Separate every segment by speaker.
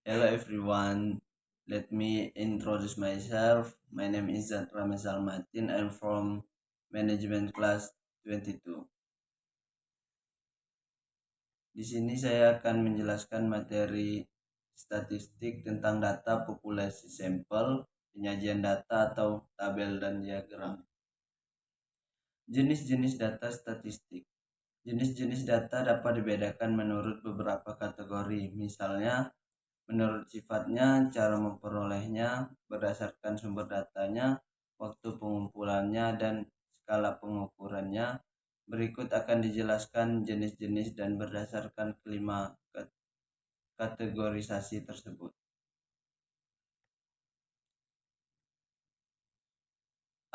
Speaker 1: Hello everyone, let me introduce myself. My name is Ramazal Martin. I'm from Management Class 22. Di sini saya akan menjelaskan materi statistik tentang data populasi sampel, penyajian data atau tabel dan diagram. Jenis-jenis data statistik. Jenis-jenis data dapat dibedakan menurut beberapa kategori, misalnya menurut sifatnya, cara memperolehnya, berdasarkan sumber datanya, waktu pengumpulannya, dan skala pengukurannya. Berikut akan dijelaskan jenis-jenis dan berdasarkan kelima kategorisasi tersebut.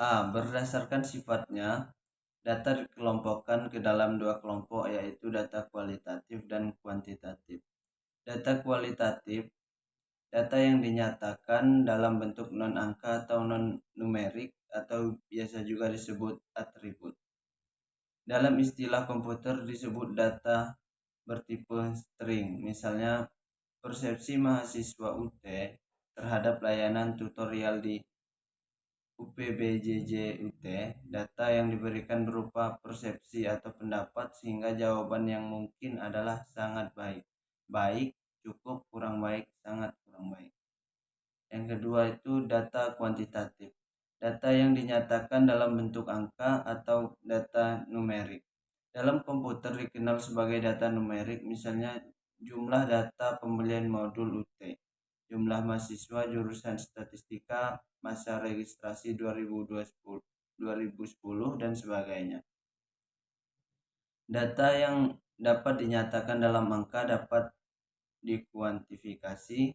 Speaker 1: A. Berdasarkan sifatnya, data dikelompokkan ke dalam dua kelompok, yaitu data kualitatif dan kuantitatif. Data kualitatif, data yang dinyatakan dalam bentuk non-angka atau non-numerik atau biasa juga disebut atribut. Dalam istilah komputer disebut data bertipe string. Misalnya persepsi mahasiswa UT terhadap layanan tutorial di UPBJJ UT, data yang diberikan berupa persepsi atau pendapat sehingga jawaban yang mungkin adalah sangat baik, baik, cukup, kurang baik, sangat kurang baik. Yang kedua itu data kuantitatif. Data yang dinyatakan dalam bentuk angka atau data numerik. Dalam komputer dikenal sebagai data numerik, misalnya jumlah data pembelian modul UT, jumlah mahasiswa jurusan statistika masa registrasi 2010 dan sebagainya. Data yang dapat dinyatakan dalam angka dapat dikuantifikasi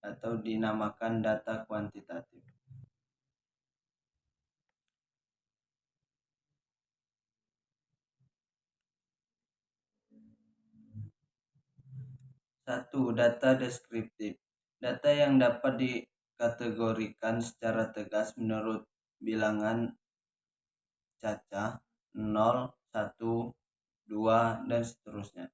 Speaker 1: atau dinamakan data kuantitatif. Satu, data deskriptif. Data yang dapat dikategorikan secara tegas menurut bilangan cacah 0, 1, 2, dan seterusnya.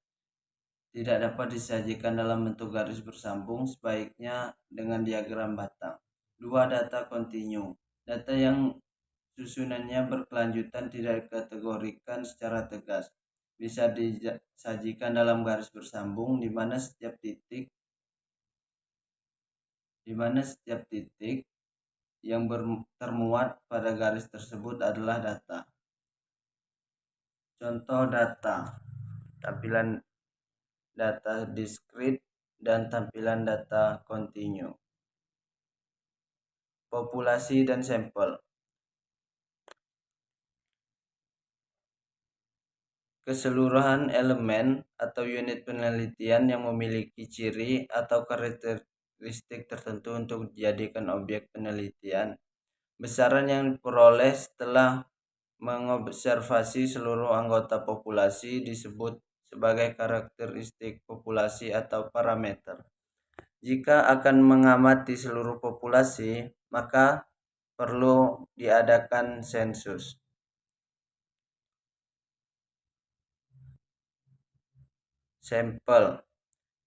Speaker 1: Tidak dapat disajikan dalam bentuk garis bersambung, sebaiknya dengan diagram batang. Dua, data kontinu. Data yang susunannya berkelanjutan tidak dikategorikan secara tegas. Bisa disajikan dalam garis bersambung di mana setiap titik yang termuat pada garis tersebut adalah data. Contoh data, tampilan data diskrit dan tampilan data kontinu. Populasi dan sampel. Keseluruhan elemen atau unit penelitian yang memiliki ciri atau karakteristik tertentu untuk dijadikan objek penelitian. Besaran yang diperoleh setelah mengobservasi seluruh anggota populasi disebut sebagai karakteristik populasi atau parameter. Jika akan mengamati seluruh populasi, maka perlu diadakan sensus. Sampel,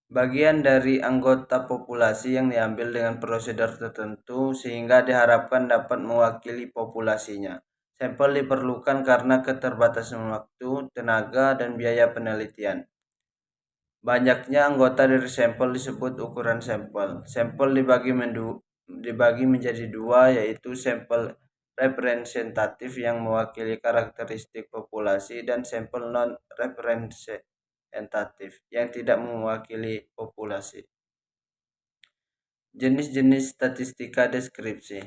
Speaker 1: bagian dari anggota populasi yang diambil dengan prosedur tertentu sehingga diharapkan dapat mewakili populasinya. Sampel diperlukan karena keterbatasan waktu, tenaga, dan biaya penelitian. Banyaknya anggota dari sampel disebut ukuran sampel. Sampel dibagi menjadi dua, yaitu sampel representatif yang mewakili karakteristik populasi dan sampel non-representatif yang tidak mewakili populasi. Jenis-jenis statistika deskripsi.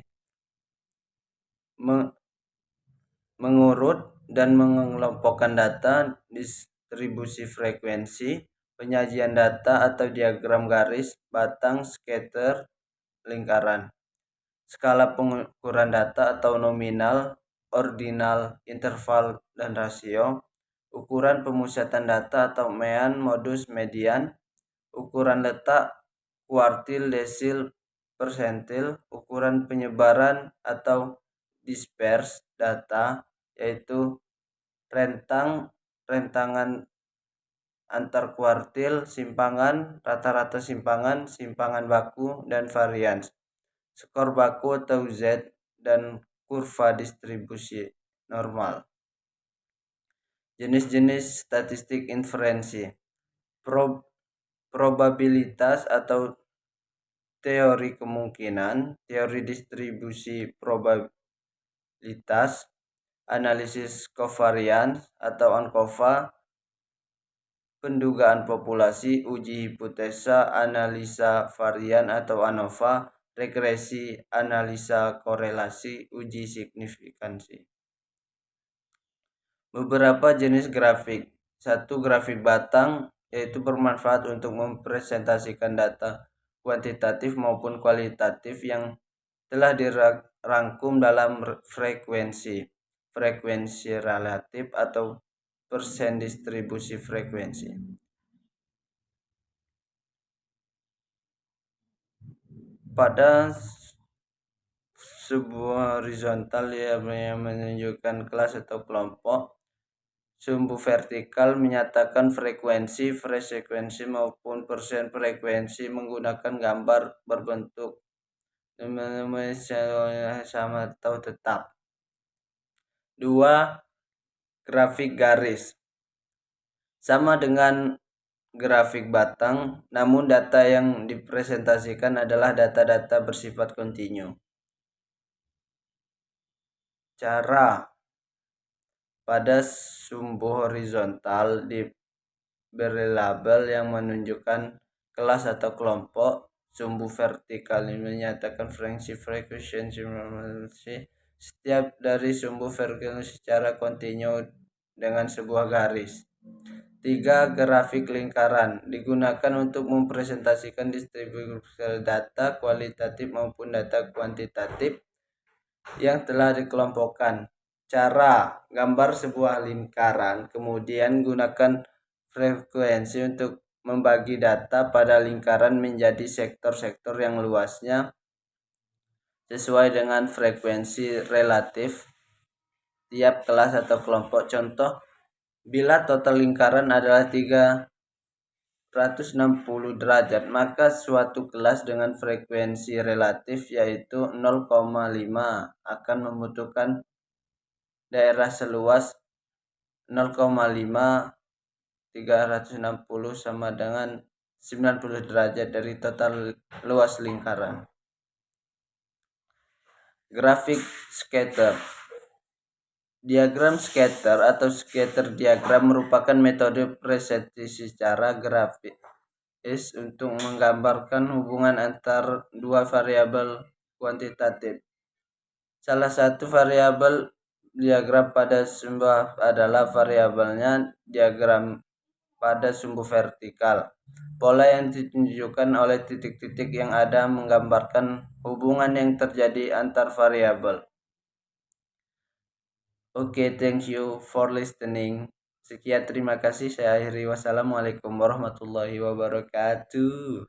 Speaker 1: Mengurut dan mengelompokkan data, distribusi frekuensi, penyajian data atau diagram garis, batang, scatter, lingkaran. Skala pengukuran data atau nominal, ordinal, interval, dan rasio. Ukuran pemusatan data atau mean, modus, median. Ukuran letak, kuartil, desil, persentil. Ukuran penyebaran atau disperse data, yaitu rentangan antar kuartil, simpangan, rata-rata simpangan, simpangan baku, dan varians, skor baku atau Z, dan kurva distribusi normal. Jenis-jenis statistik inferensi. Probabilitas atau teori kemungkinan, teori distribusi probabilitas, analisis kovarians atau ANCOVA, pendugaan populasi, uji hipotesa, analisa varian atau ANOVA, regresi, analisa korelasi, uji signifikansi. Beberapa jenis grafik. 1. Grafik batang, yaitu bermanfaat untuk mempresentasikan data kuantitatif maupun kualitatif yang telah dirangkum dalam frekuensi relatif atau persen distribusi frekuensi. Pada sebuah horizontal yang menunjukkan kelas atau kelompok, sumbu vertikal menyatakan frekuensi maupun persen frekuensi menggunakan gambar berbentuk sama atau tetap. 2. Grafik garis. Sama dengan grafik batang, namun data yang dipresentasikan adalah data-data bersifat kontinu. Cara. Pada sumbu horizontal diberi label yang menunjukkan kelas atau kelompok. Sumbu vertikal menyatakan frekuensi setiap dari sumbu vertikal secara kontinu dengan sebuah garis. 3. Grafik lingkaran digunakan untuk mempresentasikan distribusi data kualitatif maupun data kuantitatif yang telah dikelompokkan. Cara. Gambar sebuah lingkaran, kemudian gunakan frekuensi untuk membagi data pada lingkaran menjadi sektor-sektor yang luasnya sesuai dengan frekuensi relatif tiap kelas atau kelompok. Contoh, bila total lingkaran adalah 360 derajat, maka suatu kelas dengan frekuensi relatif yaitu 0,5 akan membutuhkan daerah seluas 0,5 360 sama dengan 90 derajat dari total luas lingkaran. Grafik scatter. Diagram scatter atau scatter diagram merupakan metode presentasi secara grafis untuk menggambarkan hubungan antar dua variabel kuantitatif. Salah satu variabel diagram pada sumbu adalah variabelnya diagram pada sumbu vertikal. Pola yang ditunjukkan oleh titik-titik yang ada menggambarkan hubungan yang terjadi antar variabel. Oke, thank you for listening. Sekian, terima kasih. Saya akhiri. Wassalamualaikum warahmatullahi wabarakatuh.